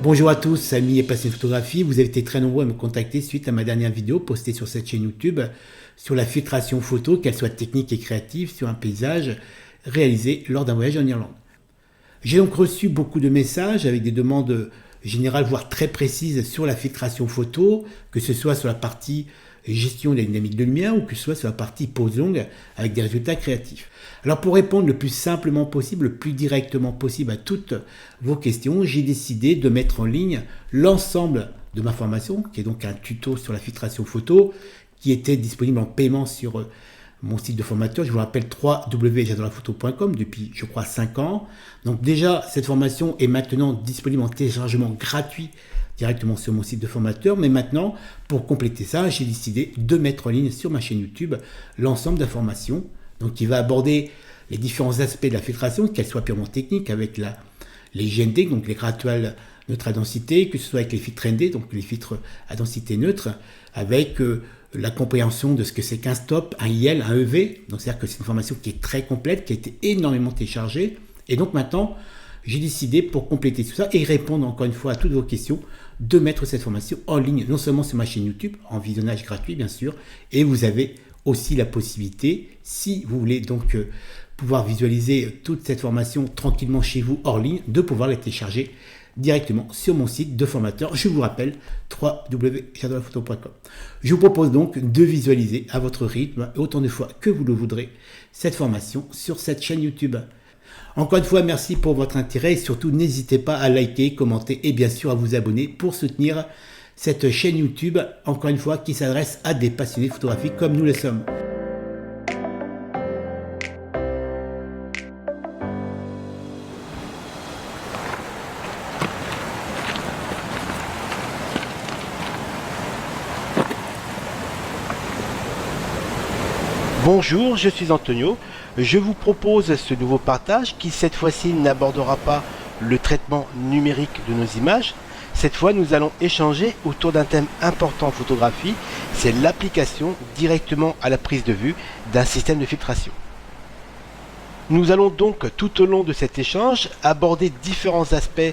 Bonjour à tous, amis et passionnés de photographie. Vous avez été très nombreux à me contacter suite à ma dernière vidéo postée sur cette chaîne YouTube sur la filtration photo, qu'elle soit technique et créative, sur un paysage réalisé lors d'un voyage en Irlande. J'ai donc reçu beaucoup de messages avec des demandes générales, voire très précises sur la filtration photo, que ce soit sur la partie gestion de la dynamique de lumière ou que ce soit sur la partie pose longue avec des résultats créatifs. Alors pour répondre le plus simplement possible, le plus directement possible à toutes vos questions, j'ai décidé de mettre en ligne l'ensemble de ma formation, qui est donc un tuto sur la filtration photo, qui était disponible en paiement sur mon site de formateur. Je vous rappelle www.j'adoreLaPhoto.com depuis, je crois, 5 ans. Donc déjà, cette formation est maintenant disponible en téléchargement gratuit directement sur mon site de formateur. Mais maintenant, pour compléter ça, j'ai décidé de mettre en ligne sur ma chaîne YouTube l'ensemble d'informations, donc qui va aborder les différents aspects de la filtration, qu'elle soit purement technique avec les GND, donc les gradual neutres à densité, que ce soit avec les filtres ND, donc les filtres à densité neutre, avec la compréhension de ce que c'est qu'un stop, un IL, un EV. Donc c'est-à-dire que c'est une formation qui est très complète, qui a été énormément téléchargée. Et donc maintenant, j'ai décidé, pour compléter tout ça et répondre encore une fois à toutes vos questions, de mettre cette formation en ligne, non seulement sur ma chaîne YouTube, en visionnage gratuit bien sûr, et vous avez aussi la possibilité, si vous voulez donc pouvoir visualiser toute cette formation tranquillement chez vous hors ligne, de pouvoir la télécharger directement sur mon site de formateur. Je vous rappelle www.j'adoreLaPhoto.com. Je vous propose donc de visualiser à votre rythme, autant de fois que vous le voudrez, cette formation sur cette chaîne YouTube. Encore une fois, merci pour votre intérêt et surtout n'hésitez pas à liker, commenter et bien sûr à vous abonner pour soutenir cette chaîne YouTube, encore une fois, qui s'adresse à des passionnés photographiques comme nous le sommes. Bonjour, je suis Antonio. Je vous propose ce nouveau partage qui cette fois-ci n'abordera pas le traitement numérique de nos images. Cette fois, nous allons échanger autour d'un thème important en photographie, c'est l'application directement à la prise de vue d'un système de filtration. Nous allons donc tout au long de cet échange aborder différents aspects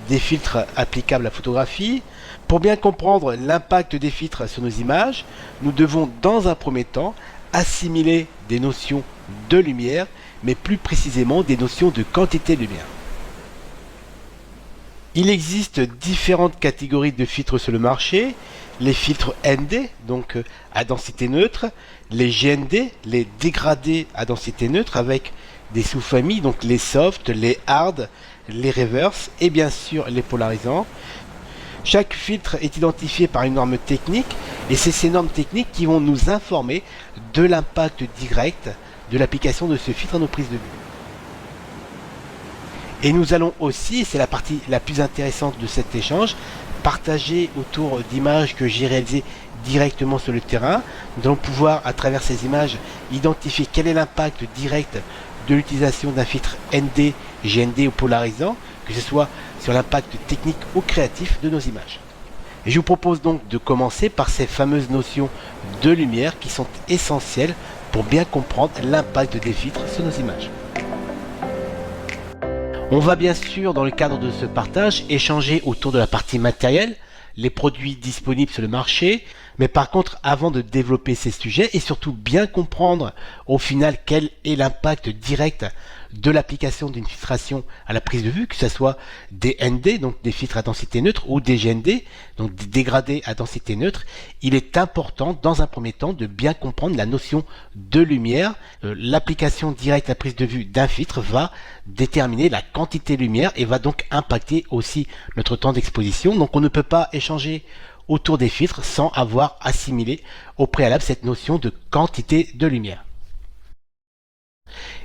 des filtres applicables à la photographie. Pour bien comprendre l'impact des filtres sur nos images, nous devons dans un premier temps assimiler des notions de lumière, mais plus précisément des notions de quantité de lumière. Il existe différentes catégories de filtres sur le marché, les filtres ND, donc à densité neutre, les GND, les dégradés à densité neutre, avec des sous-familles, donc les soft, les hard, les reverse et bien sûr les polarisants. Chaque filtre est identifié par une norme technique et c'est ces normes techniques qui vont nous informer de l'impact direct de l'application de ce filtre à nos prises de vue. Et nous allons aussi, c'est la partie la plus intéressante de cet échange, partager autour d'images que j'ai réalisées directement sur le terrain. Nous allons pouvoir, à travers ces images, identifier quel est l'impact direct de l'utilisation d'un filtre ND, GND ou polarisant, que ce soit sur l'impact technique ou créatif de nos images. Et je vous propose donc de commencer par ces fameuses notions de lumière qui sont essentielles pour bien comprendre l'impact des filtres sur nos images. On va bien sûr, dans le cadre de ce partage, échanger autour de la partie matérielle, les produits disponibles sur le marché, mais par contre, avant de développer ces sujets et surtout bien comprendre au final quel est l'impact direct de l'application d'une filtration à la prise de vue, que ce soit des ND, donc des filtres à densité neutre, ou des GND, donc des dégradés à densité neutre, il est important dans un premier temps de bien comprendre la notion de lumière. L'application directe à la prise de vue d'un filtre va déterminer la quantité de lumière et va donc impacter aussi notre temps d'exposition. Donc on ne peut pas échanger autour des filtres sans avoir assimilé au préalable cette notion de quantité de lumière.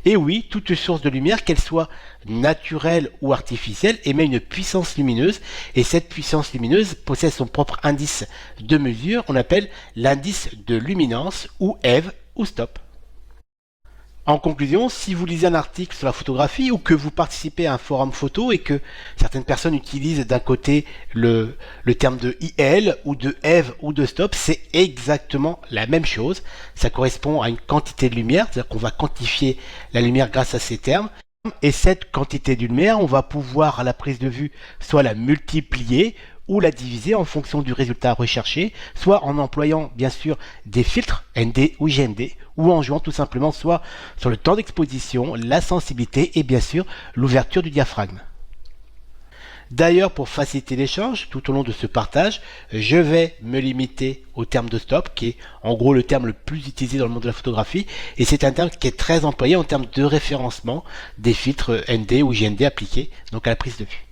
Et oui, toute source de lumière, qu'elle soit naturelle ou artificielle, émet une puissance lumineuse et cette puissance lumineuse possède son propre indice de mesure, on appelle l'indice de luminance ou EV ou stop. En conclusion, si vous lisez un article sur la photographie ou que vous participez à un forum photo et que certaines personnes utilisent d'un côté le terme de IL ou de EV ou de stop, c'est exactement la même chose. Ça correspond à une quantité de lumière, c'est-à-dire qu'on va quantifier la lumière grâce à ces termes. Et cette quantité de lumière, on va pouvoir à la prise de vue soit la multiplier ou la diviser en fonction du résultat recherché, soit en employant bien sûr des filtres ND ou GND, ou en jouant tout simplement soit sur le temps d'exposition, la sensibilité et bien sûr l'ouverture du diaphragme. D'ailleurs, pour faciliter l'échange, tout au long de ce partage, je vais me limiter au terme de stop, qui est en gros le terme le plus utilisé dans le monde de la photographie, et c'est un terme qui est très employé en termes de référencement des filtres ND ou GND appliqués donc à la prise de vue.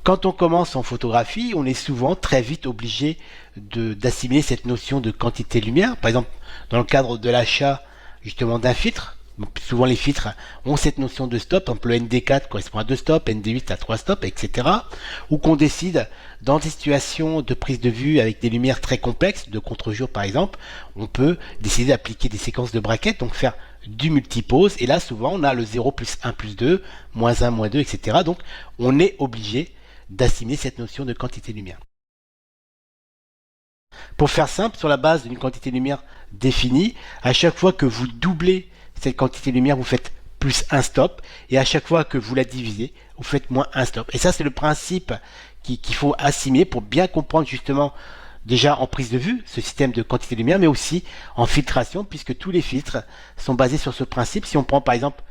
Quand on commence en photographie, on est souvent très vite obligé d'assimiler cette notion de quantité de lumière. Par exemple, dans le cadre de l'achat justement d'un filtre, donc souvent les filtres ont cette notion de stop, un peu le ND4 correspond à 2 stops, ND8 à 3 stops, etc. Ou qu'on décide dans des situations de prise de vue avec des lumières très complexes, de contre-jour par exemple, on peut décider d'appliquer des séquences de braquettes, donc faire du multipose, et là souvent on a le 0 plus 1 plus 2, moins 1, moins 2, etc. Donc on est obligé d'assimiler cette notion de quantité de lumière. Pour faire simple, sur la base d'une quantité de lumière définie, à chaque fois que vous doublez cette quantité de lumière, vous faites plus un stop, et à chaque fois que vous la divisez, vous faites moins un stop. Et ça, c'est le principe qu'il faut assimiler pour bien comprendre justement déjà en prise de vue, ce système de quantité de lumière, mais aussi en filtration, puisque tous les filtres sont basés sur ce principe. Si on prend par exemple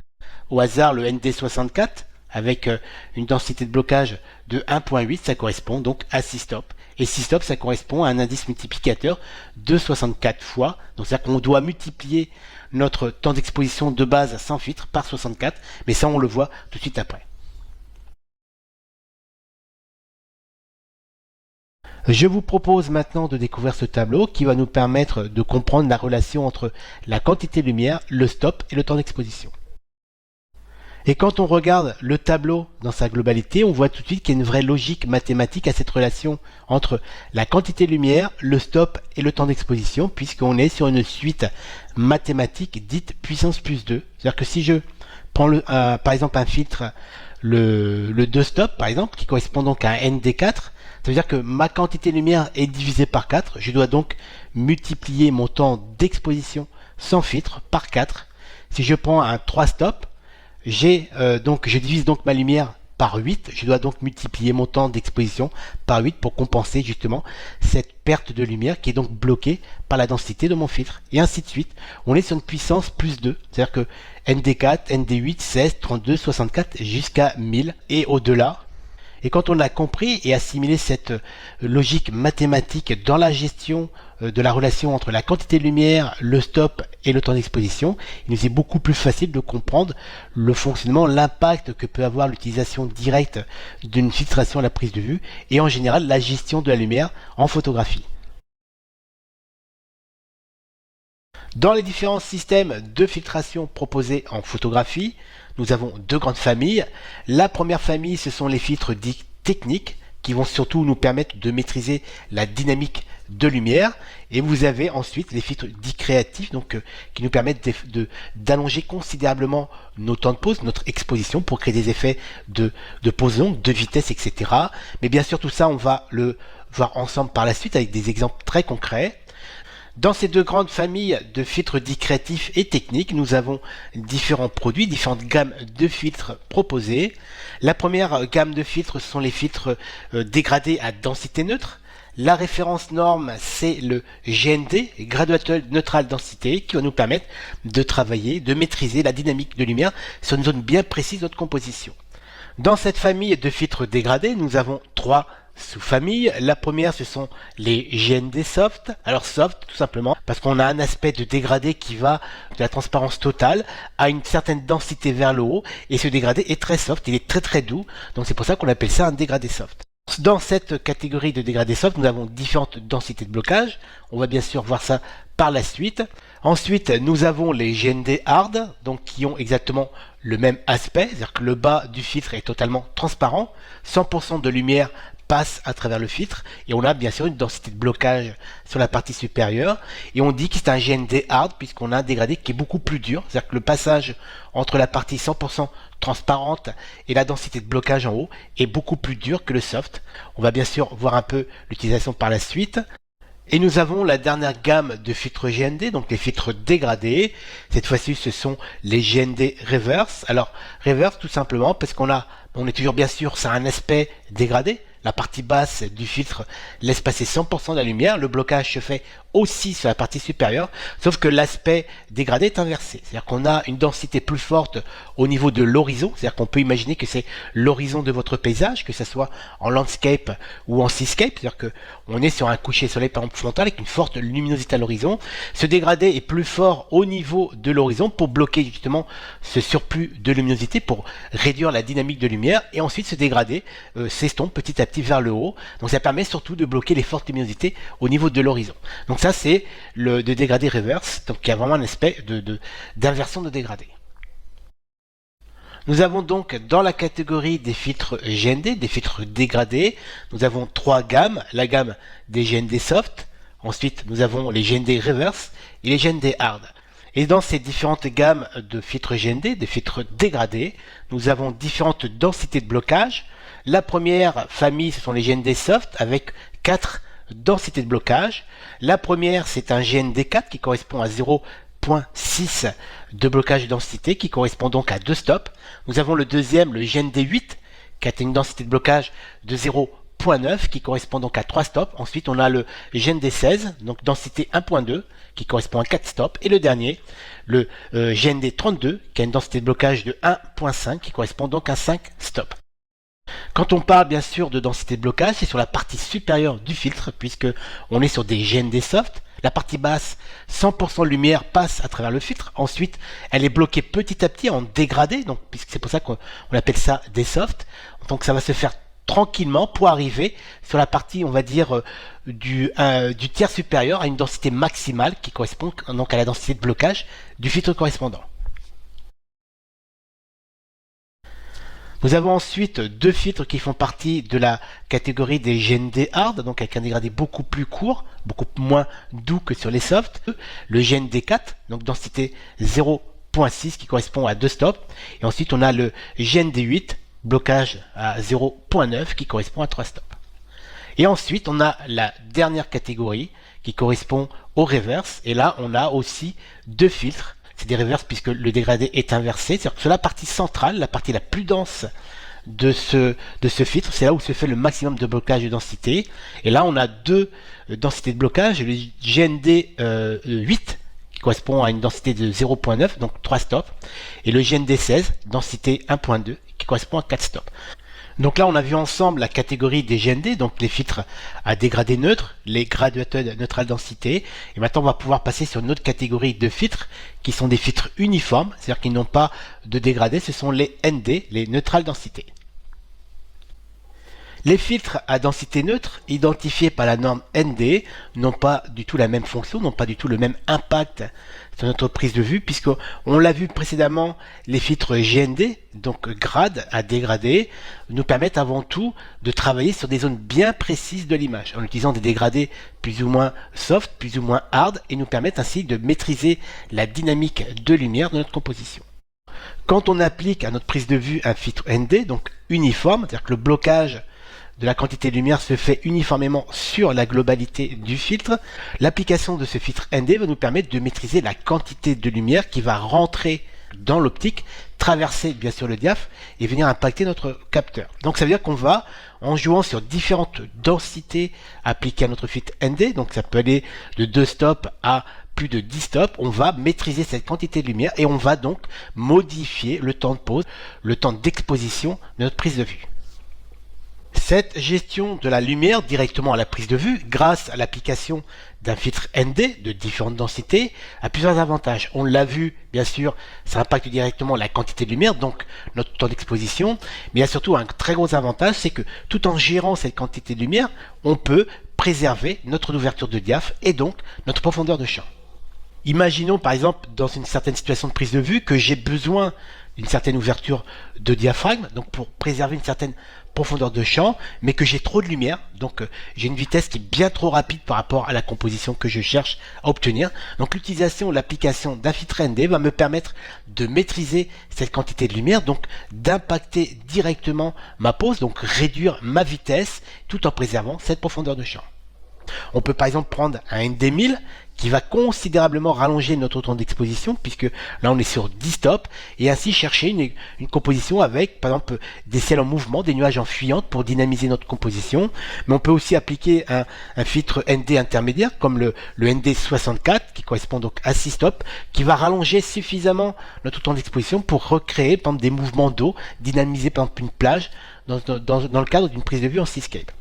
au hasard le ND64, avec une densité de blocage de 1.8, ça correspond donc à 6 stops. Et 6 stops, ça correspond à un indice multiplicateur de 64 fois. Donc c'est-à-dire qu'on doit multiplier notre temps d'exposition de base sans filtre par 64, mais ça on le voit tout de suite après. Je vous propose maintenant de découvrir ce tableau qui va nous permettre de comprendre la relation entre la quantité de lumière, le stop et le temps d'exposition. Et quand on regarde le tableau dans sa globalité, on voit tout de suite qu'il y a une vraie logique mathématique à cette relation entre la quantité de lumière, le stop et le temps d'exposition, puisqu'on est sur une suite mathématique dite puissance plus 2. C'est-à-dire que si je prends par exemple un filtre, le 2 stop par exemple, qui correspond donc à un ND4, ça veut dire que ma quantité de lumière est divisée par 4. Je dois donc multiplier mon temps d'exposition sans filtre par 4. Si je prends un 3 stop, je divise donc ma lumière par 8, je dois donc multiplier mon temps d'exposition par 8 pour compenser justement cette perte de lumière qui est donc bloquée par la densité de mon filtre. Et ainsi de suite, on est sur une puissance plus 2, c'est-à-dire que ND4, ND8, 16, 32, 64 jusqu'à 1000 et au-delà. Et quand on a compris et assimilé cette logique mathématique dans la gestion de la relation entre la quantité de lumière, le stop et le temps d'exposition, il nous est beaucoup plus facile de comprendre le fonctionnement, l'impact que peut avoir l'utilisation directe d'une filtration à la prise de vue et en général la gestion de la lumière en photographie. Dans les différents systèmes de filtration proposés en photographie, nous avons deux grandes familles. La première famille, ce sont les filtres dits techniques qui vont surtout nous permettre de maîtriser la dynamique de lumière. Et vous avez ensuite les filtres dits créatifs, donc qui nous permettent d'allonger considérablement nos temps de pause, notre exposition pour créer des effets de pause longue, de vitesse, etc. Mais bien sûr, tout ça, on va le voir ensemble par la suite avec des exemples très concrets. Dans ces deux grandes familles de filtres dits créatifs et techniques, nous avons différents produits, différentes gammes de filtres proposées. La première gamme de filtres sont les filtres dégradés à densité neutre. La référence norme, c'est le GND, Graduated Neutral Density, qui va nous permettre de travailler, de maîtriser la dynamique de lumière sur une zone bien précise de notre composition. Dans cette famille de filtres dégradés, nous avons trois sous-familles. La première, ce sont les GND soft. Alors soft, tout simplement, parce qu'on a un aspect de dégradé qui va de la transparence totale à une certaine densité vers le haut. Et ce dégradé est très soft, il est très très doux. Donc c'est pour ça qu'on appelle ça un dégradé soft. Dans cette catégorie de dégradé soft, nous avons différentes densités de blocage. On va bien sûr voir ça par la suite. Ensuite, nous avons les GND hard, donc qui ont exactement le même aspect, c'est-à-dire que le bas du filtre est totalement transparent, 100% de lumière passe à travers le filtre et on a bien sûr une densité de blocage sur la partie supérieure et on dit que c'est un GND hard puisqu'on a un dégradé qui est beaucoup plus dur, c'est-à-dire que le passage entre la partie 100% transparente et la densité de blocage en haut est beaucoup plus dur que le soft. On va bien sûr voir un peu l'utilisation par la suite. Et nous avons la dernière gamme de filtres GND, donc les filtres dégradés. Cette fois-ci, ce sont les GND Reverse. Alors, Reverse tout simplement parce on est toujours bien sûr, ça a un aspect dégradé. La partie basse du filtre laisse passer 100% de la lumière. Le blocage se fait aussi sur la partie supérieure, sauf que l'aspect dégradé est inversé. C'est-à-dire qu'on a une densité plus forte au niveau de l'horizon. C'est-à-dire qu'on peut imaginer que c'est l'horizon de votre paysage, que ce soit en landscape ou en seascape. C'est-à-dire qu'on est sur un coucher de soleil par exemple frontal avec une forte luminosité à l'horizon. Ce dégradé est plus fort au niveau de l'horizon pour bloquer justement ce surplus de luminosité, pour réduire la dynamique de lumière. Et ensuite, ce dégradé s'estompe petit à petit vers le haut. Donc ça permet surtout de bloquer les fortes luminosités au niveau de l'horizon. Donc ça, c'est le dégradé reverse, donc il y a vraiment un aspect d'inversion de dégradé. Nous avons donc dans la catégorie des filtres GND, des filtres dégradés, nous avons trois gammes. La gamme des GND soft, ensuite nous avons les GND reverse et les GND hard. Et dans ces différentes gammes de filtres GND, des filtres dégradés, nous avons différentes densités de blocage. La première famille, ce sont les GND soft avec 4 densités de blocage. La première, c'est un GND4 qui correspond à 0,6 de blocage de densité, qui correspond donc à 2 stops. Nous avons le deuxième, le GND8, qui a une densité de blocage de 0,9, qui correspond donc à 3 stops. Ensuite, on a le GND16, donc densité 1,2, qui correspond à 4 stops. Et le dernier, le GND32, qui a une densité de blocage de 1,5, qui correspond donc à 5 stops. Quand on parle bien sûr de densité de blocage, c'est sur la partie supérieure du filtre, puisque on est sur des GND soft. La partie basse, 100% de lumière passe à travers le filtre. Ensuite, elle est bloquée petit à petit en dégradé, donc puisque c'est pour ça qu'on appelle ça des soft. Donc ça va se faire tranquillement pour arriver sur la partie, on va dire, du tiers supérieur à une densité maximale qui correspond donc à la densité de blocage du filtre correspondant. Nous avons ensuite deux filtres qui font partie de la catégorie des GND hard, donc avec un dégradé beaucoup plus court, beaucoup moins doux que sur les softs. Le GND4, donc densité 0,6 qui correspond à 2 stops. Et ensuite on a le GND8, blocage à 0,9 qui correspond à 3 stops. Et ensuite on a la dernière catégorie qui correspond au reverse. Et là on a aussi deux filtres. C'est des reverses puisque le dégradé est inversé. C'est-à-dire que sur la partie centrale, la partie la plus dense de ce filtre, c'est là où se fait le maximum de blocage de densité. Et là, on a deux densités de blocage. Le GND 8 qui correspond à une densité de 0,9, donc 3 stops. Et le GND 16, densité 1,2, qui correspond à 4 stops. Donc là, on a vu ensemble la catégorie des GND, donc les filtres à dégradé neutre, les graduated neutral densité. Et maintenant, on va pouvoir passer sur une autre catégorie de filtres qui sont des filtres uniformes, c'est-à-dire qu'ils n'ont pas de dégradé, ce sont les ND, les neutral densité. Les filtres à densité neutre, identifiés par la norme ND, n'ont pas du tout la même fonction, n'ont pas du tout le même impact sur notre prise de vue, puisqu'on l'a vu précédemment, les filtres GND, donc grade à dégradé, nous permettent avant tout de travailler sur des zones bien précises de l'image, en utilisant des dégradés plus ou moins soft, plus ou moins hard, et nous permettent ainsi de maîtriser la dynamique de lumière de notre composition. Quand on applique à notre prise de vue un filtre ND, donc uniforme, c'est-à-dire que le blocage de la quantité de lumière se fait uniformément sur la globalité du filtre, l'application de ce filtre ND va nous permettre de maîtriser la quantité de lumière qui va rentrer dans l'optique, traverser bien sûr le diaph et venir impacter notre capteur. Donc ça veut dire qu'on va, en jouant sur différentes densités appliquées à notre filtre ND, donc ça peut aller de 2 stops à plus de 10 stops, on va maîtriser cette quantité de lumière et on va donc modifier le temps de pause, le temps d'exposition de notre prise de vue. Cette gestion de la lumière directement à la prise de vue, grâce à l'application d'un filtre ND de différentes densités, a plusieurs avantages. On l'a vu, bien sûr, ça impacte directement la quantité de lumière, donc notre temps d'exposition, mais il y a surtout un très gros avantage, c'est que tout en gérant cette quantité de lumière, on peut préserver notre ouverture de diaph et donc notre profondeur de champ. Imaginons par exemple dans une certaine situation de prise de vue que j'ai besoin d'une certaine ouverture de diaphragme, donc pour préserver une certaine profondeur de champ, mais que j'ai trop de lumière, donc j'ai une vitesse qui est bien trop rapide par rapport à la composition que je cherche à obtenir. Donc l'utilisation, l'application d'un filtre ND va me permettre de maîtriser cette quantité de lumière, donc d'impacter directement ma pose, donc réduire ma vitesse tout en préservant cette profondeur de champ. On peut par exemple prendre un ND1000 qui va considérablement rallonger notre temps d'exposition, puisque là on est sur 10 stops, et ainsi chercher une composition avec par exemple des ciels en mouvement, des nuages en fuyante pour dynamiser notre composition. Mais on peut aussi appliquer un filtre ND intermédiaire comme le ND64 qui correspond donc à 6 stops, qui va rallonger suffisamment notre temps d'exposition pour recréer par exemple des mouvements d'eau, dynamiser par exemple une plage dans le cadre d'une prise de vue en Seascape.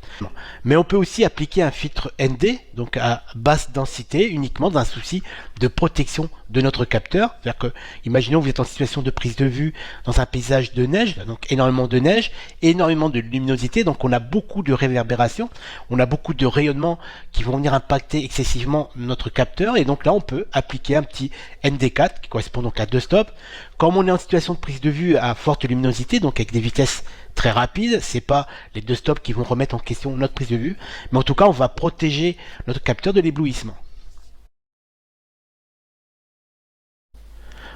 Mais on peut aussi appliquer un filtre ND, donc à basse densité, uniquement dans un souci de protection de notre capteur. C'est-à-dire que, imaginons que vous êtes en situation de prise de vue dans un paysage de neige, donc énormément de neige, énormément de luminosité, donc on a beaucoup de réverbération, on a beaucoup de rayonnements qui vont venir impacter excessivement notre capteur, et donc là on peut appliquer un petit ND4 qui correspond donc à 2 stops. Comme on est en situation de prise de vue à forte luminosité, donc avec des vitesses très rapides, c'est pas les 2 stops qui vont remettre en question notre prise de vue, mais en tout cas on va protéger notre capteur de l'éblouissement.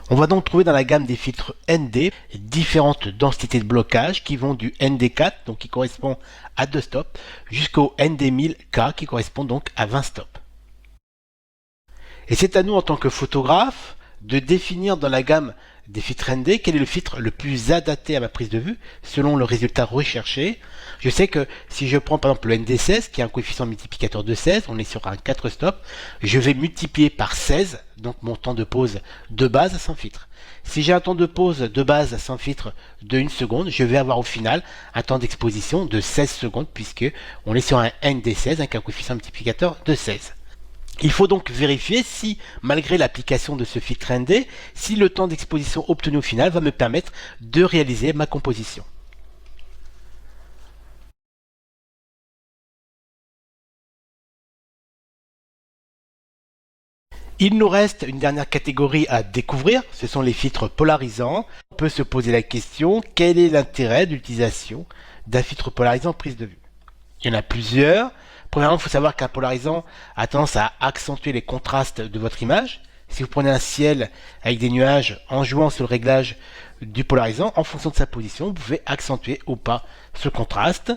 On va donc trouver dans la gamme des filtres ND différentes densités de blocage qui vont du ND4, donc qui correspond à 2 stops, jusqu'au ND1000K qui correspond donc à 20 stops. Et c'est à nous en tant que photographe de définir dans la gamme des filtres ND quel est le filtre le plus adapté à ma prise de vue selon le résultat recherché. Je sais que si je prends par exemple le ND16 qui a un coefficient multiplicateur de 16, on est sur un 4 stops, je vais multiplier par 16 donc mon temps de pause de base sans filtre. Si j'ai un temps de pause de base sans filtre de 1 seconde, je vais avoir au final un temps d'exposition de 16 secondes puisque on est sur un ND16 avec un coefficient multiplicateur de 16. Il faut donc vérifier si, malgré l'application de ce filtre ND, si le temps d'exposition obtenu au final va me permettre de réaliser ma composition. Il nous reste une dernière catégorie à découvrir, ce sont les filtres polarisants. On peut se poser la question, quel est l'intérêt d'utilisation d'un filtre polarisant en prise de vue? Il y en a plusieurs. Premièrement, il faut savoir qu'un polarisant a tendance à accentuer les contrastes de votre image. Si vous prenez un ciel avec des nuages en jouant sur le réglage du polarisant, en fonction de sa position, vous pouvez accentuer ou pas ce contraste.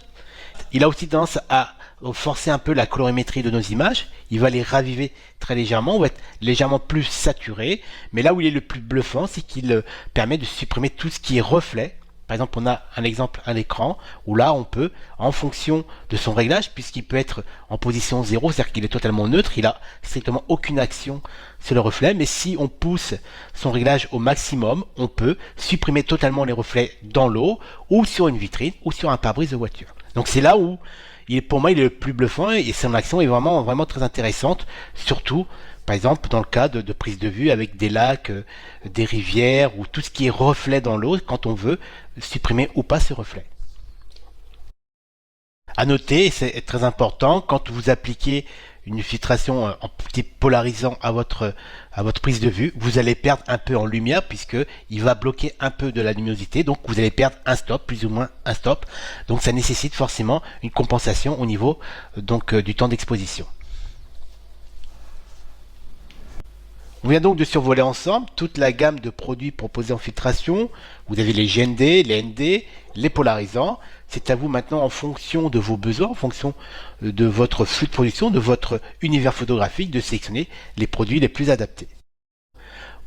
Il a aussi tendance à forcer un peu la colorimétrie de nos images. Il va les raviver très légèrement, ou être légèrement plus saturé. Mais là où il est le plus bluffant, c'est qu'il permet de supprimer tout ce qui est reflet. Par exemple, on a un exemple à l'écran où là, on peut, en fonction de son réglage, puisqu'il peut être en position 0, c'est-à-dire qu'il est totalement neutre, il a strictement aucune action sur le reflet, mais si on pousse son réglage au maximum, on peut supprimer totalement les reflets dans l'eau, ou sur une vitrine, ou sur un pare-brise de voiture. Donc c'est là où, pour moi, il est le plus bluffant, et son action est vraiment, vraiment très intéressante, surtout par exemple, dans le cas de prise de vue avec des lacs, des rivières ou tout ce qui est reflet dans l'eau quand on veut supprimer ou pas ce reflet. À noter, et c'est très important, quand vous appliquez une filtration en type polarisant à votre prise de vue, vous allez perdre un peu en lumière puisque il va bloquer un peu de la luminosité, donc vous allez perdre un stop, plus ou moins un stop. Donc ça nécessite forcément une compensation au niveau du temps d'exposition. On vient donc de survoler ensemble toute la gamme de produits proposés en filtration. Vous avez les GND, les ND, les polarisants. C'est à vous maintenant, en fonction de vos besoins, en fonction de votre flux de production, de votre univers photographique, de sélectionner les produits les plus adaptés.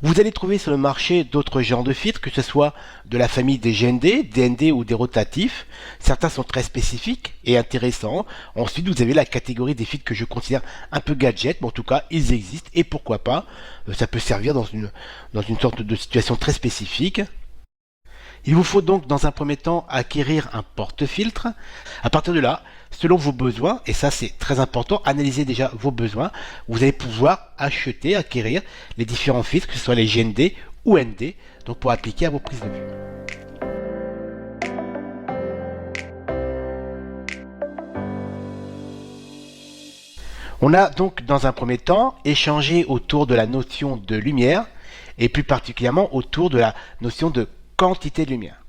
Vous allez trouver sur le marché d'autres genres de filtres, que ce soit de la famille des GND, des ND ou des rotatifs. Certains sont très spécifiques et intéressants. Ensuite, vous avez la catégorie des filtres que je considère un peu gadget, mais en tout cas, ils existent et pourquoi pas. Ça peut servir dans une sorte de situation très spécifique. Il vous faut donc dans un premier temps acquérir un porte-filtre. À partir de là, selon vos besoins, et ça c'est très important, analysez déjà vos besoins, vous allez pouvoir acheter, acquérir les différents filtres, que ce soit les GND ou ND, donc pour appliquer à vos prises de vue. On a donc dans un premier temps échangé autour de la notion de lumière, et plus particulièrement autour de la notion de quantité de lumière.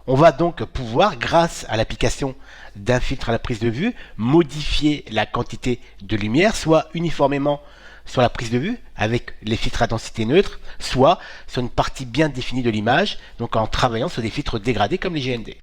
On va donc pouvoir, grâce à l'application d'un filtre à la prise de vue, modifier la quantité de lumière, soit uniformément sur la prise de vue, avec les filtres à densité neutre, soit sur une partie bien définie de l'image, donc en travaillant sur des filtres dégradés comme les GND.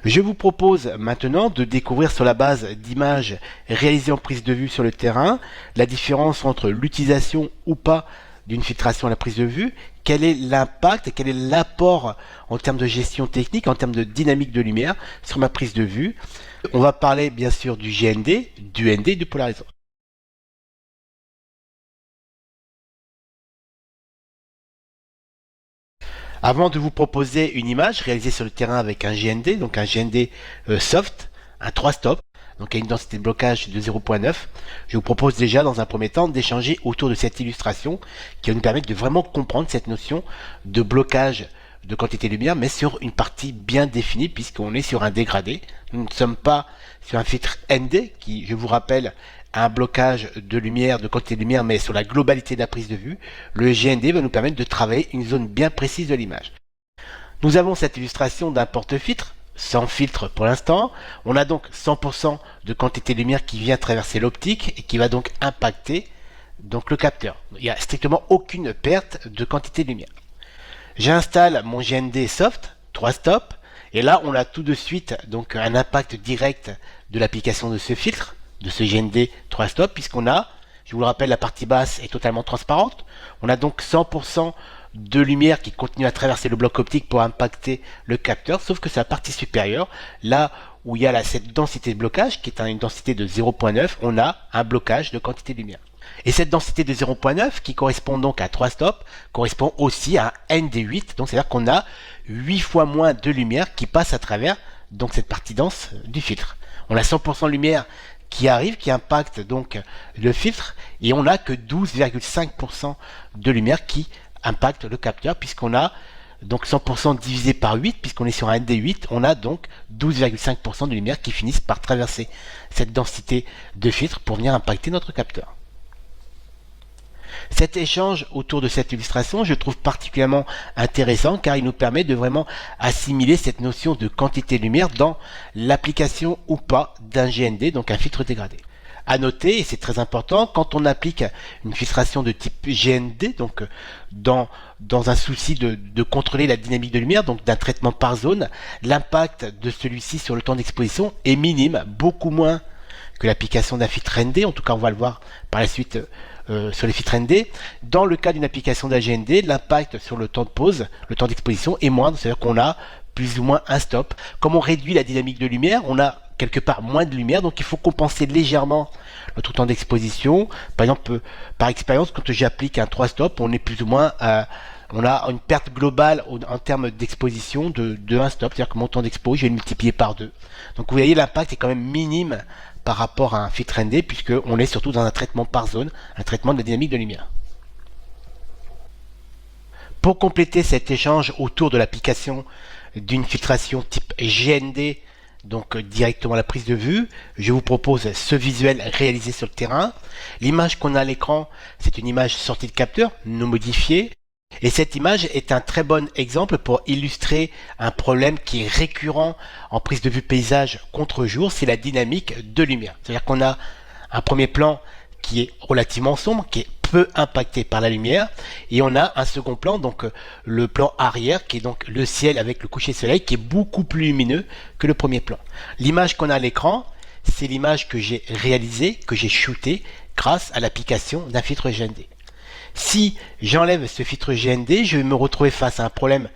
Je vous propose maintenant de découvrir sur la base d'images réalisées en prise de vue sur le terrain la différence entre l'utilisation ou pas d'une filtration à la prise de vue, quel est l'impact, quel est l'apport en termes de gestion technique, en termes de dynamique de lumière sur ma prise de vue. On va parler bien sûr du GND, du ND et du polarisant. Avant de vous proposer une image réalisée sur le terrain avec un GND, donc un GND soft, un 3 stop, donc à une densité de blocage de 0.9, je vous propose déjà dans un premier temps d'échanger autour de cette illustration qui va nous permettre de vraiment comprendre cette notion de blocage de quantité de lumière, mais sur une partie bien définie puisqu'on est sur un dégradé. Nous ne sommes pas sur un filtre ND qui, je vous rappelle, a un blocage de lumière, de quantité de lumière, mais sur la globalité de la prise de vue. Le GND va nous permettre de travailler une zone bien précise de l'image. Nous avons cette illustration d'un porte-filtre, sans filtre pour l'instant. On a donc 100% de quantité de lumière qui vient traverser l'optique et qui va donc impacter donc le capteur. Il n'y a strictement aucune perte de quantité de lumière. J'installe mon GND soft, 3 stops, et là on a tout de suite donc un impact direct de l'application de ce filtre, de ce GND 3 stops, puisqu'on a, je vous le rappelle, la partie basse est totalement transparente. On a donc 100% de lumière qui continue à traverser le bloc optique pour impacter le capteur, sauf que c'est la partie supérieure, là où il y a cette densité de blocage, qui est une densité de 0.9, on a un blocage de quantité de lumière. Et cette densité de 0.9, qui correspond donc à 3 stops, correspond aussi à un ND8, donc c'est-à-dire qu'on a 8 fois moins de lumière qui passe à travers donc cette partie dense du filtre. On a 100% de lumière qui arrive, qui impacte donc le filtre, et on n'a que 12,5% de lumière qui impacte le capteur, puisqu'on a donc 100% divisé par 8, puisqu'on est sur un ND8, on a donc 12,5% de lumière qui finissent par traverser cette densité de filtre pour venir impacter notre capteur. Cet échange autour de cette illustration, je trouve particulièrement intéressant car il nous permet de vraiment assimiler cette notion de quantité de lumière dans l'application ou pas d'un GND, donc un filtre dégradé. À noter, et c'est très important, quand on applique une filtration de type GND, donc dans un souci de contrôler la dynamique de lumière, donc d'un traitement par zone, l'impact de celui-ci sur le temps d'exposition est minime, beaucoup moins que l'application d'un filtre ND, en tout cas on va le voir par la suite sur les filtres ND. Dans le cas d'une application d'un GND, l'impact sur le temps de pause, le temps d'exposition est moindre, c'est-à-dire qu'on a plus ou moins un stop. Comme on réduit la dynamique de lumière, on a quelque part moins de lumière, donc il faut compenser légèrement notre temps d'exposition. Par exemple, par expérience, quand j'applique un 3 stop, on est plus ou moins on a une perte globale en termes d'exposition de 1 stop, c'est-à-dire que mon temps d'expo, je vais le multiplier par 2. Donc vous voyez, l'impact est quand même minime par rapport à un filtre ND, puisqu'on est surtout dans un traitement par zone, un traitement de la dynamique de lumière. Pour compléter cet échange autour de l'application d'une filtration type GND, donc directement à la prise de vue, je vous propose ce visuel réalisé sur le terrain. L'image qu'on a à l'écran, c'est une image sortie de capteur, non modifiée. Et cette image est un très bon exemple pour illustrer un problème qui est récurrent en prise de vue paysage contre-jour, c'est la dynamique de lumière. C'est-à-dire qu'on a un premier plan qui est relativement sombre, qui est peu impacté par la lumière, et on a un second plan, donc le plan arrière, qui est donc le ciel avec le coucher de soleil, qui est beaucoup plus lumineux que le premier plan. L'image qu'on a à l'écran, c'est l'image que j'ai réalisée, que j'ai shootée, grâce à l'application d'un filtre GND. Si j'enlève ce filtre GND, je vais me retrouver face à un problème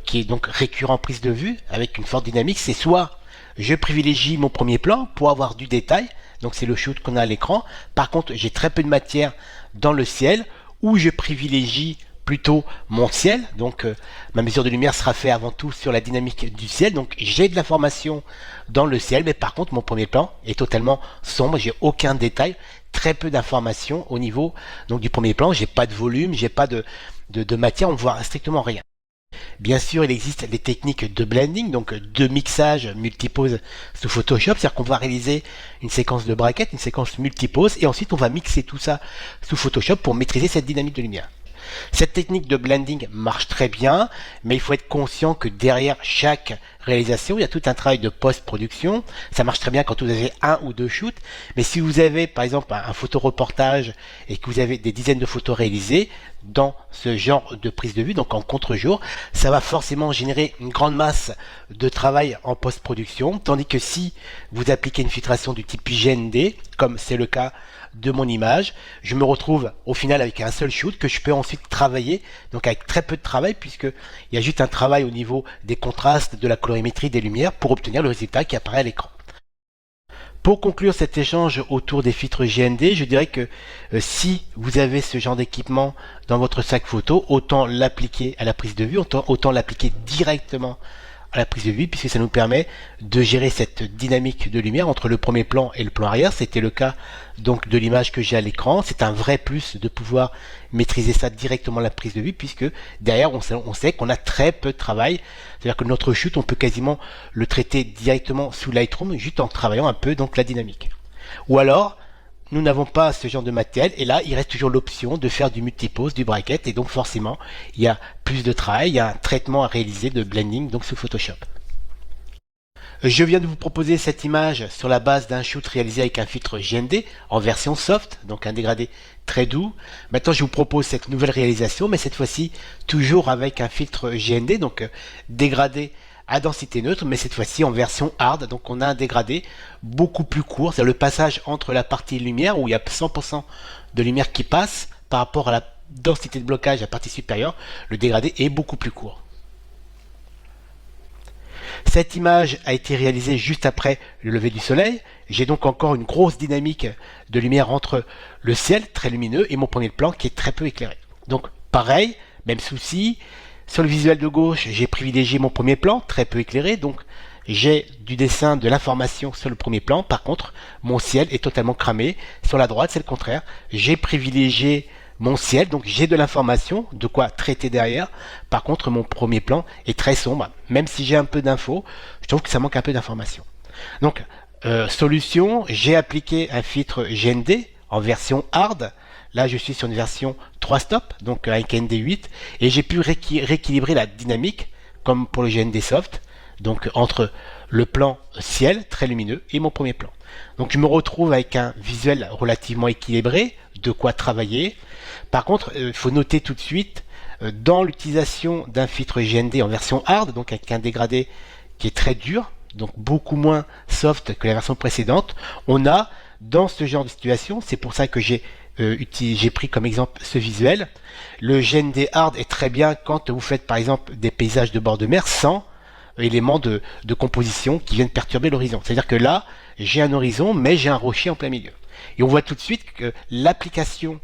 qui est donc récurrent en prise de vue, avec une forte dynamique, c'est soit je privilégie mon premier plan pour avoir du détail, donc c'est le shoot qu'on a à l'écran, par contre j'ai très peu de matière dans le ciel, ou je privilégie plutôt mon ciel, donc ma mesure de lumière sera faite avant tout sur la dynamique du ciel, donc j'ai de l'information dans le ciel, mais par contre mon premier plan est totalement sombre, j'ai aucun détail, très peu d'informations au niveau donc du premier plan, j'ai pas de volume, j'ai pas de matière, on voit strictement rien. Bien sûr, il existe des techniques de blending, donc de mixage multipose sous Photoshop, c'est-à-dire qu'on va réaliser une séquence de brackets, une séquence multipose, et ensuite on va mixer tout ça sous Photoshop pour maîtriser cette dynamique de lumière. Cette technique de blending marche très bien, mais il faut être conscient que derrière chaque réalisation, il y a tout un travail de post-production. Ça marche très bien quand vous avez un ou deux shoots, mais si vous avez par exemple un photoreportage et que vous avez des dizaines de photos réalisées dans ce genre de prise de vue, donc en contre-jour, ça va forcément générer une grande masse de travail en post-production, tandis que si vous appliquez une filtration du type GND, comme c'est le cas de mon image, je me retrouve au final avec un seul shoot que je peux ensuite travailler, donc avec très peu de travail, puisque il y a juste un travail au niveau des contrastes, de la colorimétrie, des lumières, pour obtenir le résultat qui apparaît à l'écran. Pour conclure cet échange autour des filtres GND, je dirais que si vous avez ce genre d'équipement dans votre sac photo, autant l'appliquer à la prise de vue, autant l'appliquer directement à la prise de vue, puisque ça nous permet de gérer cette dynamique de lumière entre le premier plan et le plan arrière. C'était le cas donc de l'image que j'ai à l'écran. C'est un vrai plus de pouvoir maîtriser ça directement à la prise de vue, puisque derrière on sait qu'on a très peu de travail. C'est-à-dire que notre shoot, on peut quasiment le traiter directement sous Lightroom, juste en travaillant un peu donc la dynamique. Ou alors, nous n'avons pas ce genre de matériel, et là, il reste toujours l'option de faire du multipose, du bracket, et donc forcément, il y a plus de travail, il y a un traitement à réaliser de blending, donc sous Photoshop. Je viens de vous proposer cette image sur la base d'un shoot réalisé avec un filtre GND en version soft, donc un dégradé très doux. Maintenant, je vous propose cette nouvelle réalisation, mais cette fois-ci, toujours avec un filtre GND, donc dégradé à densité neutre, mais cette fois-ci en version hard. Donc on a un dégradé beaucoup plus court, c'est le passage entre la partie lumière où il y a 100% de lumière qui passe par rapport à la densité de blocage à la partie supérieure. Le dégradé est beaucoup plus court. Cette image a été réalisée juste après le lever du soleil. J'ai donc encore une grosse dynamique de lumière entre le ciel très lumineux et mon premier plan qui est très peu éclairé. Donc pareil, même souci. Sur le visuel de gauche, j'ai privilégié mon premier plan, très peu éclairé, donc j'ai du dessin, de l'information sur le premier plan. Par contre, mon ciel est totalement cramé. Sur la droite, c'est le contraire. J'ai privilégié mon ciel, donc j'ai de l'information, de quoi traiter derrière. Par contre, mon premier plan est très sombre. Même si j'ai un peu d'infos, je trouve que ça manque un peu d'information. Donc, solution, j'ai appliqué un filtre GND en version hard. Là, je suis sur une version 3 stop, donc avec ND8, et j'ai pu rééquilibrer la dynamique, comme pour le GND Soft, donc entre le plan ciel, très lumineux, et mon premier plan. Donc je me retrouve avec un visuel relativement équilibré, de quoi travailler. Par contre, il faut noter tout de suite, dans l'utilisation d'un filtre GND en version hard, donc avec un dégradé qui est très dur, donc beaucoup moins soft que la version précédente, on a, dans ce genre de situation, c'est pour ça que j'ai pris comme exemple ce visuel. Le GND hard est très bien quand vous faites par exemple des paysages de bord de mer sans éléments de composition qui viennent perturber l'horizon. C'est-à-dire que là, j'ai un horizon, mais j'ai un rocher en plein milieu. Et on voit tout de suite que l'application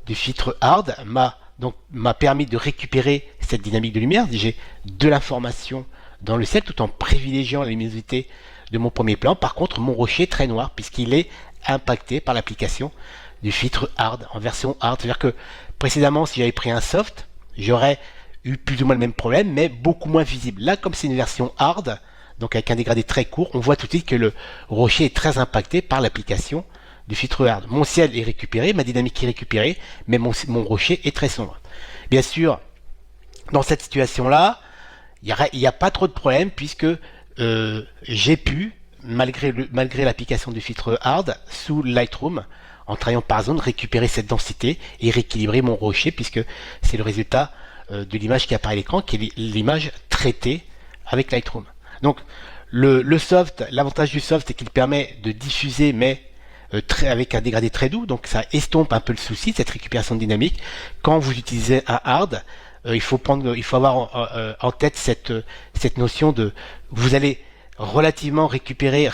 du filtre hard m'a permis de récupérer cette dynamique de lumière. J'ai de l'information dans le ciel tout en privilégiant la luminosité de mon premier plan. Par contre, mon rocher est très noir puisqu'il est impacté par l'application du filtre hard en version hard. C'est-à-dire que précédemment, si j'avais pris un soft, j'aurais eu plus ou moins le même problème, mais beaucoup moins visible. Là, comme c'est une version hard, donc avec un dégradé très court, on voit tout de suite que le rocher est très impacté par l'application du filtre hard. Mon ciel est récupéré, ma dynamique est récupérée, mais mon rocher est très sombre. Bien sûr, dans cette situation-là, il n'y a pas trop de problème puisque j'ai pu, malgré l'application du filtre hard, sous Lightroom, en travaillant par zone, récupérer cette densité et rééquilibrer mon rocher puisque c'est le résultat de l'image qui apparaît à l'écran, qui est l'image traitée avec Lightroom. Donc le soft, l'avantage du soft, c'est qu'il permet de diffuser, mais avec un dégradé très doux, donc ça estompe un peu le souci, cette récupération de dynamique. Quand vous utilisez un hard, il faut avoir en tête cette notion de vous allez rapidement récupérer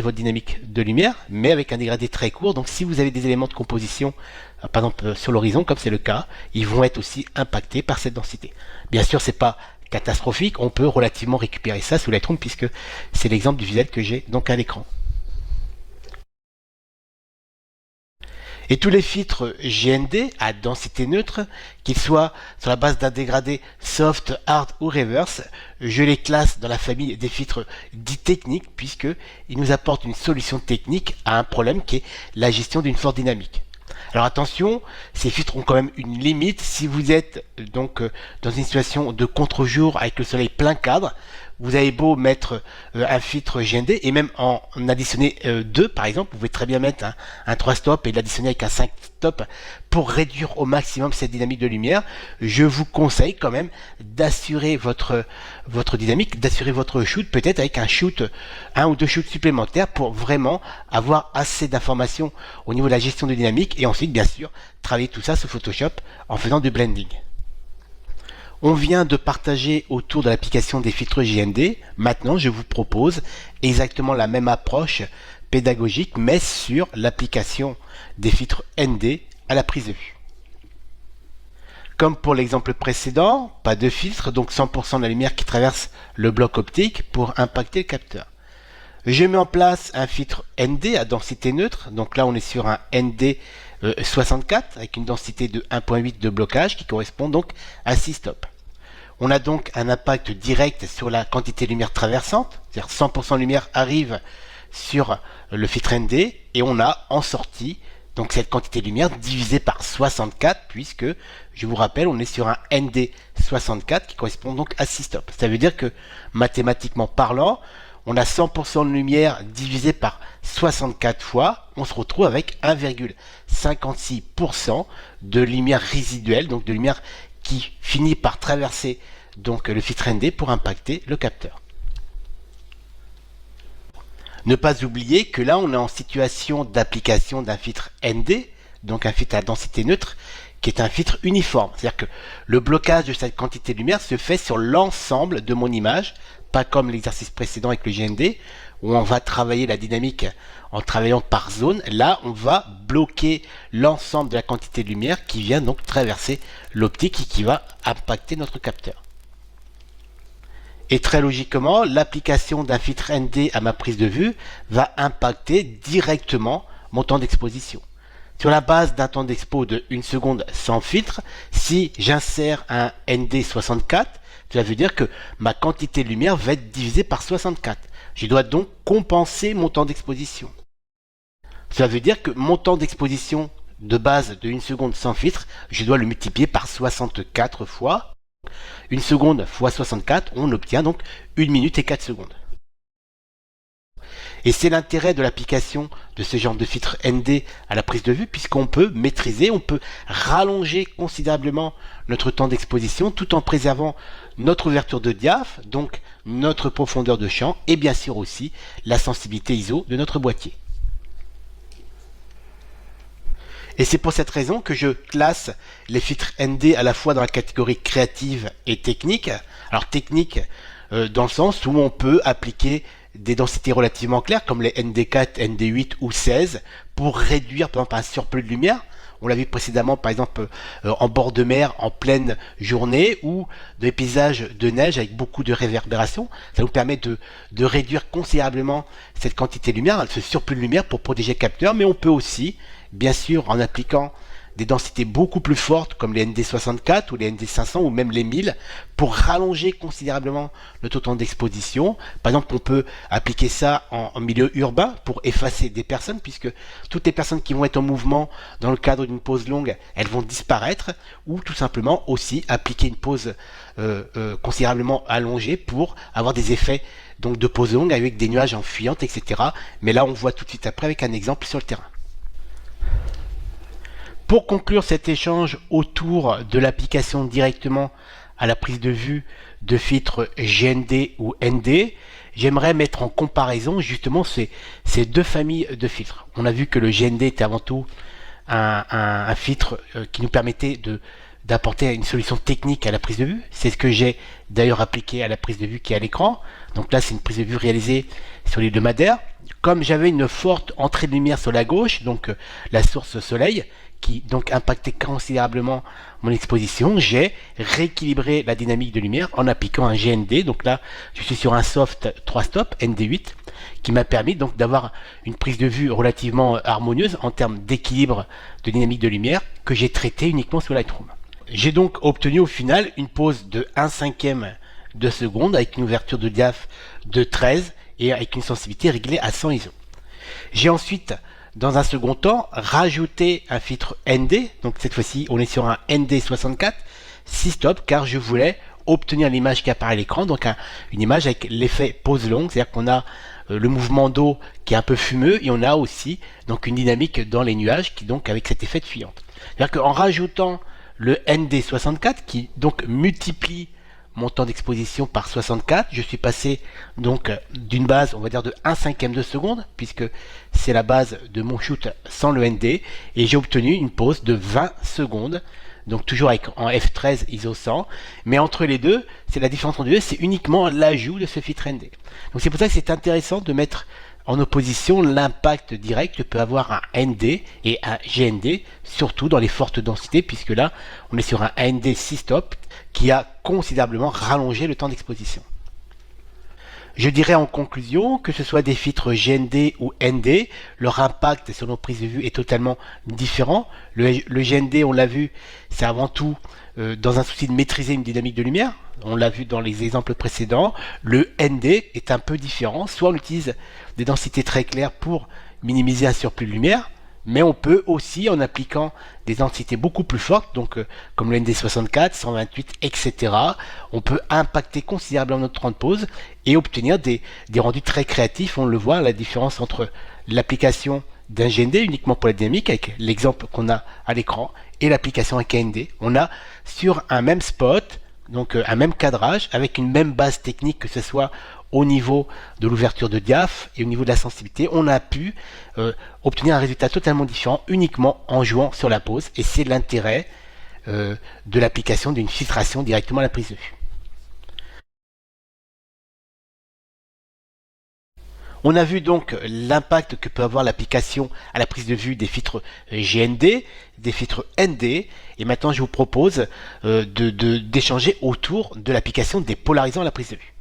votre dynamique de lumière, mais avec un dégradé très court. Donc si vous avez des éléments de composition, par exemple sur l'horizon, comme c'est le cas, ils vont être aussi impactés par cette densité. Bien sûr, c'est pas catastrophique, on peut relativement récupérer ça sous Lightroom puisque c'est l'exemple du visuel que j'ai donc à l'écran. Et tous les filtres GND à densité neutre, qu'ils soient sur la base d'un dégradé soft, hard ou reverse, je les classe dans la famille des filtres dits techniques puisqu'ils nous apportent une solution technique à un problème qui est la gestion d'une forte dynamique. Alors attention, ces filtres ont quand même une limite. Si vous êtes donc dans une situation de contre-jour avec le soleil plein cadre, vous avez beau mettre un filtre GND et même en additionner 2 par exemple, vous pouvez très bien mettre un 3 stop et l'additionner avec un 5 stop pour réduire au maximum cette dynamique de lumière. Je vous conseille quand même d'assurer votre dynamique, d'assurer votre shoot peut-être avec un ou deux shoots supplémentaires pour vraiment avoir assez d'informations au niveau de la gestion de dynamique et ensuite bien sûr travailler tout ça sur Photoshop en faisant du blending. On vient de partager autour de l'application des filtres GND. Maintenant, je vous propose exactement la même approche pédagogique, mais sur l'application des filtres ND à la prise de vue. Comme pour l'exemple précédent, pas de filtre, donc 100% de la lumière qui traverse le bloc optique pour impacter le capteur. Je mets en place un filtre ND à densité neutre, donc là on est sur un ND 64 avec une densité de 1.8 de blocage qui correspond donc à 6 stops. On a donc un impact direct sur la quantité de lumière traversante, c'est-à-dire 100% de lumière arrive sur le filtre ND et on a en sortie donc cette quantité de lumière divisée par 64 puisque, je vous rappelle, on est sur un ND 64 qui correspond donc à 6 stops. Ça veut dire que mathématiquement parlant, on a 100% de lumière divisé par 64 fois, on se retrouve avec 1,56% de lumière résiduelle, donc de lumière qui finit par traverser donc le filtre ND pour impacter le capteur. Ne pas oublier que là on est en situation d'application d'un filtre ND, donc un filtre à densité neutre, qui est un filtre uniforme. C'est-à-dire que le blocage de cette quantité de lumière se fait sur l'ensemble de mon image, pas comme l'exercice précédent avec le GND, où on va travailler la dynamique en travaillant par zone. Là, on va bloquer l'ensemble de la quantité de lumière qui vient donc traverser l'optique et qui va impacter notre capteur. Et très logiquement, l'application d'un filtre ND à ma prise de vue va impacter directement mon temps d'exposition. Sur la base d'un temps d'expo de 1 seconde sans filtre, si j'insère un ND 64, cela veut dire que ma quantité de lumière va être divisée par 64. Je dois donc compenser mon temps d'exposition. Cela veut dire que mon temps d'exposition de base de 1 seconde sans filtre, je dois le multiplier par 64 fois. 1 seconde fois 64, on obtient donc 1 minute et 4 secondes. Et c'est l'intérêt de l'application de ce genre de filtre ND à la prise de vue, puisqu'on peut maîtriser, on peut rallonger considérablement notre temps d'exposition tout en préservant notre ouverture de diaph, donc notre profondeur de champ, et bien sûr aussi la sensibilité ISO de notre boîtier. Et c'est pour cette raison que je classe les filtres ND à la fois dans la catégorie créative et technique. Alors technique dans le sens où on peut appliquer des densités relativement claires comme les ND4, ND8 ou 16 pour réduire par exemple un surplus de lumière. On l'a vu précédemment par exemple en bord de mer en pleine journée ou des paysages de neige avec beaucoup de réverbération. Ça nous permet de réduire considérablement cette quantité de lumière, ce surplus de lumière pour protéger le capteur, mais on peut aussi, bien sûr, en appliquant des densités beaucoup plus fortes comme les ND64 ou les ND500 ou même les 1000 pour rallonger considérablement notre temps d'exposition. Par exemple, on peut appliquer ça en milieu urbain pour effacer des personnes puisque toutes les personnes qui vont être en mouvement dans le cadre d'une pause longue, elles vont disparaître ou tout simplement aussi appliquer une pause considérablement allongée pour avoir des effets donc de pause longue avec des nuages en fuyante, etc. Mais là, on voit tout de suite après avec un exemple sur le terrain. Pour conclure cet échange autour de l'application directement à la prise de vue de filtres GND ou ND, j'aimerais mettre en comparaison justement ces deux familles de filtres. On a vu que le GND était avant tout un filtre qui nous permettait d'apporter une solution technique à la prise de vue. C'est ce que j'ai d'ailleurs appliqué à la prise de vue qui est à l'écran. Donc là, c'est une prise de vue réalisée sur l'île de Madère. Comme j'avais une forte entrée de lumière sur la gauche, donc la source soleil, qui donc impactait considérablement mon exposition, j'ai rééquilibré la dynamique de lumière en appliquant un GND. Donc là, je suis sur un soft 3 stop ND8 qui m'a permis donc d'avoir une prise de vue relativement harmonieuse en termes d'équilibre de dynamique de lumière que j'ai traité uniquement sur Lightroom. J'ai donc obtenu au final une pause de 1/5 de seconde avec une ouverture de diaph de 13 et avec une sensibilité réglée à 100 ISO. J'ai ensuite dans un second temps, rajouter un filtre ND, donc cette fois-ci on est sur un ND64, 6 stop, car je voulais obtenir l'image qui apparaît à l'écran, donc une image avec l'effet pose longue, c'est-à-dire qu'on a le mouvement d'eau qui est un peu fumeux et on a aussi donc une dynamique dans les nuages qui donc avec cet effet de fuyante. C'est-à-dire qu'en rajoutant le ND64 qui donc multiplie mon temps d'exposition par 64, je suis passé donc d'une base on va dire de 1/5 de seconde puisque c'est la base de mon shoot sans le ND et j'ai obtenu une pause de 20 secondes. Donc toujours avec en F13 ISO 100, mais entre les deux, c'est la différence entre les deux, c'est uniquement l'ajout de ce filtre ND. Donc c'est pour ça que c'est intéressant de mettre en opposition l'impact direct que peut avoir un ND et un GND, surtout dans les fortes densités, puisque là, on est sur un ND 6 stop qui a considérablement rallongé le temps d'exposition. Je dirais en conclusion que ce soit des filtres GND ou ND, leur impact sur nos prises de vue est totalement différent. Le GND, on l'a vu, c'est avant tout dans un souci de maîtriser une dynamique de lumière. On l'a vu dans les exemples précédents. Le ND est un peu différent. Soit on utilise des densités très claires pour minimiser un surplus de lumière, mais on peut aussi, en appliquant des densités beaucoup plus fortes, donc comme le ND64, 128, etc., on peut impacter considérablement notre temps de pause et obtenir des rendus très créatifs. On le voit, la différence entre l'application d'un GND uniquement pour la dynamique, avec l'exemple qu'on a à l'écran, et l'application avec un ND. On a sur un même spot, donc un même cadrage, avec une même base technique, que ce soit au niveau de l'ouverture de diaph et au niveau de la sensibilité, on a pu obtenir un résultat totalement différent uniquement en jouant sur la pause, et c'est l'intérêt de l'application d'une filtration directement à la prise de vue. On a vu donc l'impact que peut avoir l'application à la prise de vue des filtres GND, des filtres ND, et maintenant je vous propose d'échanger autour de l'application des polarisants à la prise de vue.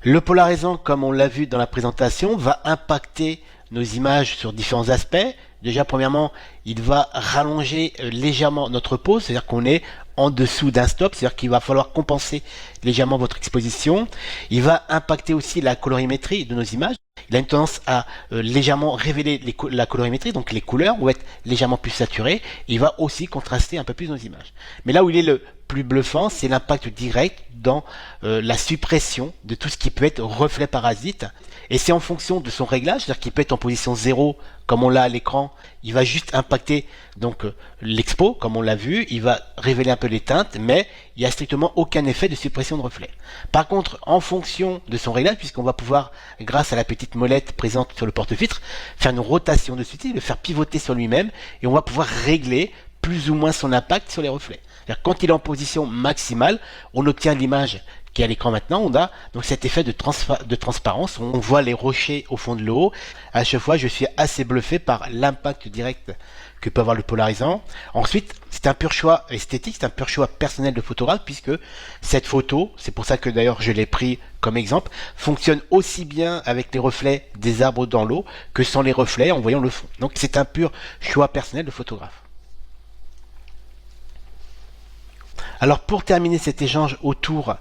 Le polarisant, comme on l'a vu dans la présentation, va impacter nos images sur différents aspects. Déjà, premièrement, il va rallonger légèrement notre pause, c'est-à-dire qu'on est en dessous d'un stop, c'est-à-dire qu'il va falloir compenser légèrement votre exposition. Il va impacter aussi la colorimétrie de nos images. Il a une tendance à légèrement révéler la colorimétrie, donc les couleurs vont être légèrement plus saturées. Il va aussi contraster un peu plus nos images. Mais là où il est le plus bluffant, c'est l'impact direct dans la suppression de tout ce qui peut être reflet parasite. Et c'est en fonction de son réglage, c'est-à-dire qu'il peut être en position 0, comme on l'a à l'écran. Il va juste impacter donc l'expo, comme on l'a vu. Il va révéler un peu les teintes, mais il n'y a strictement aucun effet de suppression de reflet. Par contre, en fonction de son réglage, puisqu'on va pouvoir, grâce à la petite molette présente sur le porte-filtre, faire une rotation de celui-ci, le faire pivoter sur lui-même, et on va pouvoir régler plus ou moins son impact sur les reflets. Quand il est en position maximale, on obtient l'image qui est à l'écran maintenant. On a donc cet effet de transparence. On voit les rochers au fond de l'eau. À chaque fois, je suis assez bluffé par l'impact direct que peut avoir le polarisant. Ensuite, c'est un pur choix esthétique, c'est un pur choix personnel de photographe, puisque cette photo, c'est pour ça que d'ailleurs je l'ai pris comme exemple, fonctionne aussi bien avec les reflets des arbres dans l'eau que sans les reflets en voyant le fond. Donc c'est un pur choix personnel de photographe. Alors pour terminer cet échange autour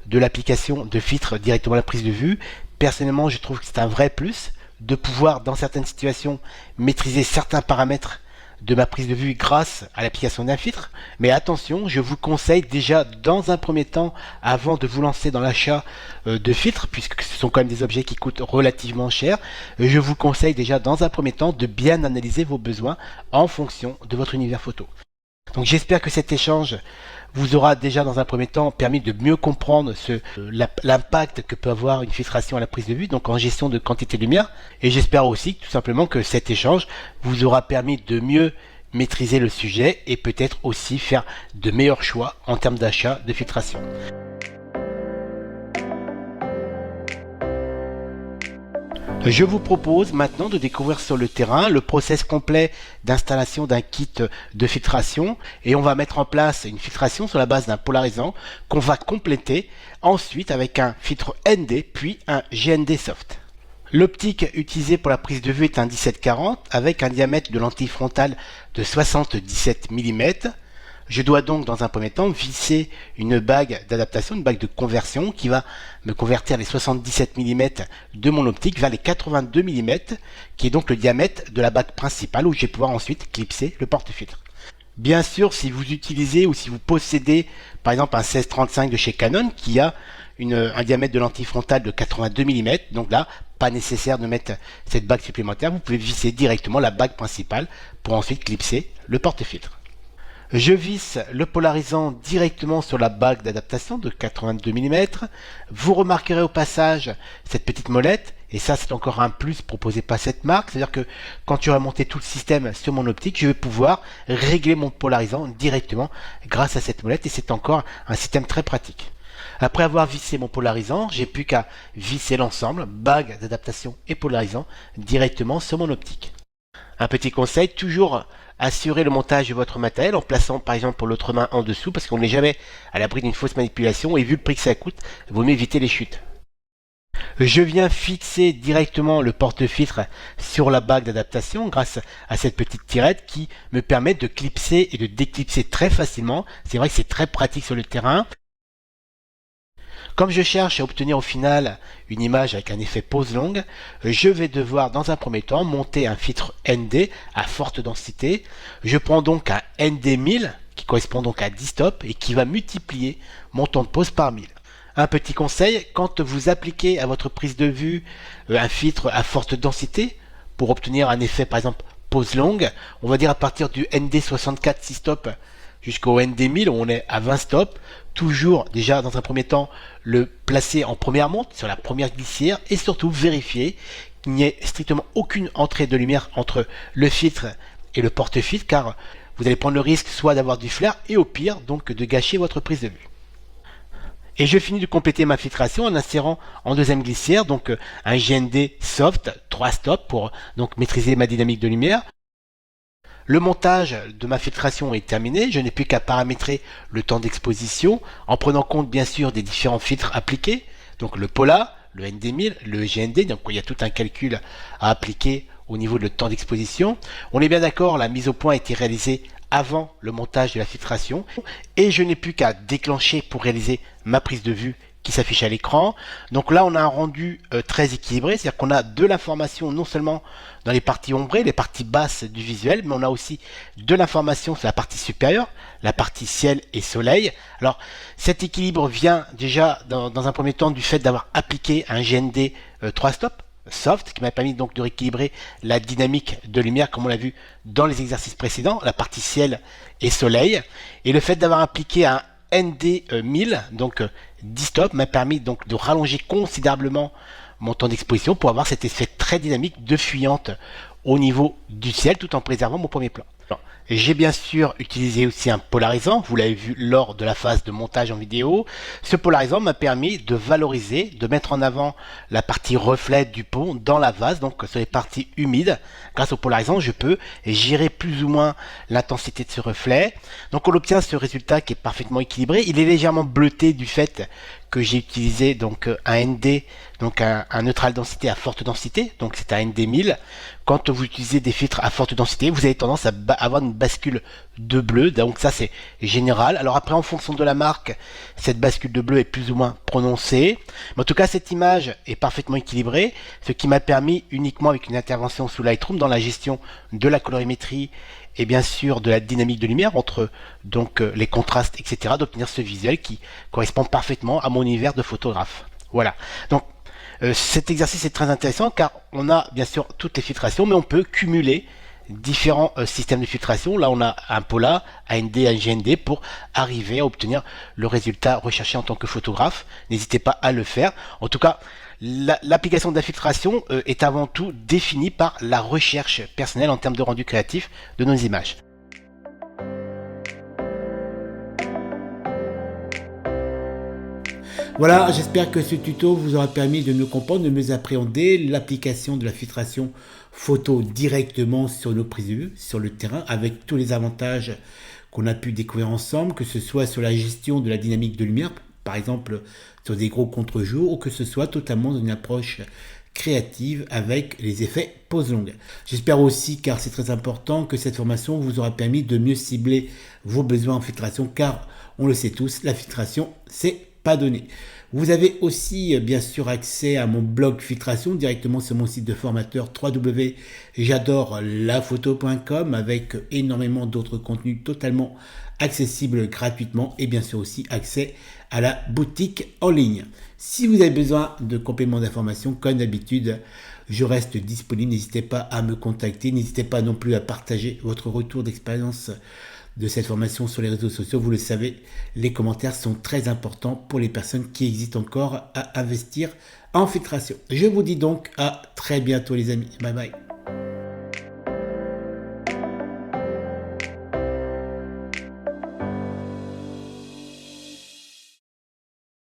de l'application de filtres directement à la prise de vue, personnellement je trouve que c'est un vrai plus de pouvoir dans certaines situations maîtriser certains paramètres de ma prise de vue grâce à l'application d'un filtre. Mais attention, je vous conseille déjà dans un premier temps, avant de vous lancer dans l'achat de filtres, puisque ce sont quand même des objets qui coûtent relativement cher, je vous conseille déjà dans un premier temps de bien analyser vos besoins en fonction de votre univers photo. Donc j'espère que cet échange vous aura déjà dans un premier temps permis de mieux comprendre l'impact que peut avoir une filtration à la prise de vue, donc en gestion de quantité de lumière. Et j'espère aussi tout simplement que cet échange vous aura permis de mieux maîtriser le sujet et peut-être aussi faire de meilleurs choix en termes d'achat de filtration. Je vous propose maintenant de découvrir sur le terrain le process complet d'installation d'un kit de filtration, et on va mettre en place une filtration sur la base d'un polarisant qu'on va compléter ensuite avec un filtre ND puis un GND soft. L'optique utilisée pour la prise de vue est un 17-40 avec un diamètre de lentille frontale de 77 mm. Je dois donc dans un premier temps visser une bague d'adaptation, une bague de conversion qui va me convertir les 77 mm de mon optique vers les 82 mm qui est donc le diamètre de la bague principale où je vais pouvoir ensuite clipser le porte-filtre. Bien sûr, si vous utilisez ou si vous possédez par exemple un 16-35 de chez Canon qui a un diamètre de lentille frontale de 82 mm, donc là, pas nécessaire de mettre cette bague supplémentaire, vous pouvez visser directement la bague principale pour ensuite clipser le porte-filtre. Je visse le polarisant directement sur la bague d'adaptation de 82 mm. Vous remarquerez au passage cette petite molette, et ça c'est encore un plus proposé par cette marque, c'est-à-dire que quand tu auras monté tout le système sur mon optique, je vais pouvoir régler mon polarisant directement grâce à cette molette, et c'est encore un système très pratique. Après avoir vissé mon polarisant, j'ai plus qu'à visser l'ensemble, bague d'adaptation et polarisant, directement sur mon optique. Un petit conseil, toujours assurer le montage de votre matériel en plaçant par exemple pour l'autre main en dessous, parce qu'on n'est jamais à l'abri d'une fausse manipulation, et vu le prix que ça coûte, il vaut mieux éviter les chutes. Je viens fixer directement le porte-filtre sur la bague d'adaptation grâce à cette petite tirette qui me permet de clipser et de déclipser très facilement. C'est vrai que c'est très pratique sur le terrain. Comme je cherche à obtenir au final une image avec un effet pose longue, je vais devoir dans un premier temps monter un filtre ND à forte densité. Je prends donc un ND 1000 qui correspond donc à 10 stops et qui va multiplier mon temps de pose par 1000. Un petit conseil, quand vous appliquez à votre prise de vue un filtre à forte densité pour obtenir un effet par exemple pose longue, on va dire à partir du ND 64 6 stops jusqu'au ND 1000 où on est à 20 stops, toujours déjà dans un premier temps le placer en première monte sur la première glissière et surtout vérifier qu'il n'y ait strictement aucune entrée de lumière entre le filtre et le porte-filtre car vous allez prendre le risque soit d'avoir du flair et au pire donc de gâcher votre prise de vue. Et je finis de compléter ma filtration en insérant en deuxième glissière donc un GND soft 3 stops pour donc maîtriser ma dynamique de lumière. Le montage de ma filtration est terminé, je n'ai plus qu'à paramétrer le temps d'exposition en prenant compte bien sûr des différents filtres appliqués, donc le Pola, le ND1000, le GND, donc il y a tout un calcul à appliquer au niveau de temps d'exposition. On est bien d'accord, la mise au point a été réalisée avant le montage de la filtration et je n'ai plus qu'à déclencher pour réaliser ma prise de vue qui s'affiche à l'écran. Donc là on a un rendu très équilibré, c'est-à-dire qu'on a de l'information non seulement dans les parties ombrées, les parties basses du visuel, mais on a aussi de l'information sur la partie supérieure, la partie ciel et soleil. Alors cet équilibre vient déjà dans un premier temps du fait d'avoir appliqué un GND 3 stops soft qui m'a permis donc de rééquilibrer la dynamique de lumière comme on l'a vu dans les exercices précédents, la partie ciel et soleil, et le fait d'avoir appliqué un ND 1000 donc 10 stops m'a permis donc de rallonger considérablement mon temps d'exposition pour avoir cet effet très dynamique de fuyante au niveau du ciel tout en préservant mon premier plan. J'ai bien sûr utilisé aussi un polarisant, vous l'avez vu lors de la phase de montage en vidéo. Ce polarisant m'a permis de valoriser, de mettre en avant la partie reflet du pont dans la vase, donc sur les parties humides. Grâce au polarisant, je peux gérer plus ou moins l'intensité de ce reflet. Donc on obtient ce résultat qui est parfaitement équilibré. Il est légèrement bleuté du fait que j'ai utilisé donc un ND, donc un neutral densité à forte densité, donc c'est un ND 1000. Quand vous utilisez des filtres à forte densité, vous avez tendance à avoir une bascule de bleu, donc ça c'est général. Alors après en fonction de la marque, cette bascule de bleu est plus ou moins prononcée. Mais en tout cas cette image est parfaitement équilibrée, ce qui m'a permis uniquement avec une intervention sous Lightroom dans la gestion de la colorimétrie et bien sûr de la dynamique de lumière entre donc les contrastes etc. d'obtenir ce visuel qui correspond parfaitement à mon univers de photographe. Voilà, donc cet exercice est très intéressant car on a bien sûr toutes les filtrations mais on peut cumuler différents systèmes de filtration. Là on a un Pola, un ND, un GND pour arriver à obtenir le résultat recherché en tant que photographe. N'hésitez pas à le faire. En tout cas l'application de la filtration est avant tout définie par la recherche personnelle en termes de rendu créatif de nos images. Voilà, j'espère que ce tuto vous aura permis de mieux comprendre, de mieux appréhender l'application de la filtration photo directement sur nos prises de vue, sur le terrain, avec tous les avantages qu'on a pu découvrir ensemble, que ce soit sur la gestion de la dynamique de lumière, par exemple sur des gros contre-jours, ou que ce soit totalement dans une approche créative avec les effets pose longue. J'espère aussi, car c'est très important, que cette formation vous aura permis de mieux cibler vos besoins en filtration, car on le sait tous, la filtration c'est pas donné. Vous avez aussi bien sûr accès à mon blog filtration directement sur mon site de formateur www.j'adorelaphoto.com avec énormément d'autres contenus totalement accessibles gratuitement et bien sûr aussi accès à la boutique en ligne. Si vous avez besoin de compléments d'information, comme d'habitude, je reste disponible. N'hésitez pas à me contacter. N'hésitez pas non plus à partager votre retour d'expérience de cette formation sur les réseaux sociaux. Vous le savez, les commentaires sont très importants pour les personnes qui hésitent encore à investir en filtration. Je vous dis donc à très bientôt les amis. Bye bye.